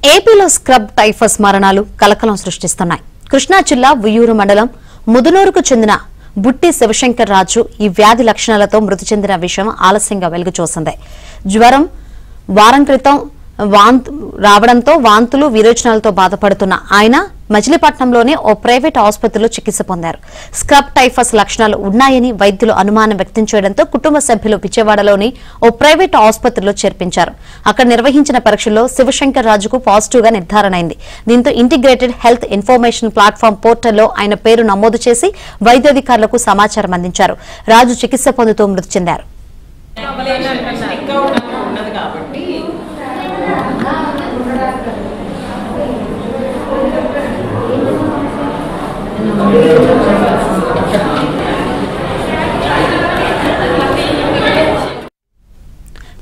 ఏపీలో scrub typhus మరణాలు కలకలం సృష్టిస్తున్నాయి. కృష్ణా జిల్లా ఉయ్యూరు మండలం ముదునూరుకు చెందిన బుట్టి శివశంకర్ రాజు ఈ వ్యాధి లక్షణాలతో మృతి చెందిన విషయం ఆలస్యంగా వెలుగు చూసింది. జ్వరం, వారం క్రితం రావడంతో వాంతులు, విరోచనాలతో బాధపడుతున్న ఆయన మచిలీపట్నంలోని ఓ ప్రైవేట్ ఆసుపత్రిలో చికిత్స పొందారు. స్క్రబ్ టైఫస్ లక్షణాలు ఉన్నాయని వైద్యులు అనుమానం వ్యక్తం చేయడంతో కుటుంబ సభ్యులు విజయవాడలోని ఓ ప్రైవేట్ ఆసుపత్రిలో చేర్పించారు. అక్కడ నిర్వహించిన పరీక్షల్లో శివశంకర్ రాజుకు పాజిటివ్ గా నిర్ధారణ అయింది. దీంతో ఇంటిగ్రేటెడ్ హెల్త్ ఇన్ఫర్మేషన్ ప్లాట్ఫామ్ పోర్టల్లో ఆయన పేరు నమోదు చేసి వైద్యాధికారులకు సమాచారం అందించారు. రాజు చికిత్స పొందుతూ మృతి చెందారు.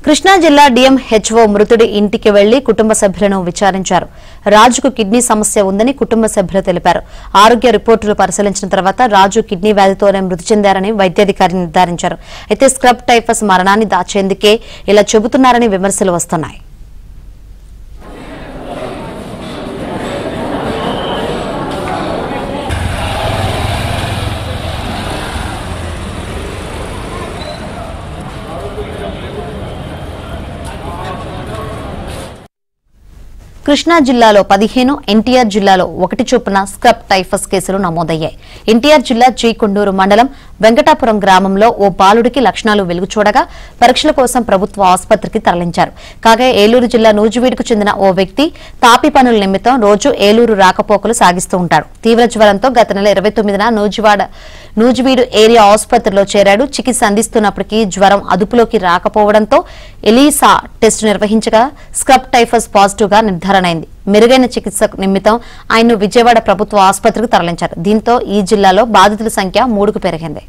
కృష్ణా జిల్లా డిఎంహెచ్ఓ మృతుడి ఇంటికి వెళ్లి కుటుంబ సభ్యులను విచారించారు. రాజుకు కిడ్నీ సమస్య ఉందని కుటుంబ సభ్యులు తెలిపారు. ఆరోగ్య రిపోర్టులు పరిశీలించిన తర్వాత రాజు కిడ్నీ వ్యాధితోనే మృతి చెందారని వైద్యాధికారి నిర్ధారించారు. అయితే స్క్రబ్ టైఫస్ మరణాన్ని దాచేందుకే ఇలా చెబుతున్నారని విమర్శలు వస్తున్నాయి. కృష్ణా జిల్లాలో 15, ఎన్టీఆర్ జిల్లాలో 1 చొప్పున స్క్రబ్ టైఫస్ కేసులు నమోదయ్యాయి. ఎన్టీఆర్ జిల్లా కొండూరు మండలం వెంకటాపురం గ్రామంలో ఓ బాలుడికి లక్షణాలు వెలుగు చూడగా పరీక్షల కోసం ప్రభుత్వ ఆసుపత్రికి తరలించారు. కాగా ఏలూరు జిల్లా నూజివీడుకు చెందిన ఓ వ్యక్తి తాపి పనుల నిమిత్తం రోజు ఏలూరు రాకపోకలు సాగిస్తూ ఉంటాడు. తీవ్ర జ్వరంతో గత నెల 29న నూజివీడు ఏరియా ఆసుపత్రిలో చేరాడు. చికిత్స అందిస్తున్నప్పటికీ జ్వరం అదుపులోకి రాకపోవడంతో ఎలీసా టెస్టు నిర్వహించగా స్క్రబ్ టైఫస్ పాజిటివ్ గా నిర్ధారణైంది. మెరుగైన చికిత్స నిమిత్తం ఆయన్ను విజయవాడ ప్రభుత్వ ఆసుపత్రికి తరలించారు. దీంతో ఈ జిల్లాలో బాధితుల సంఖ్య 3కు పెరిగింది.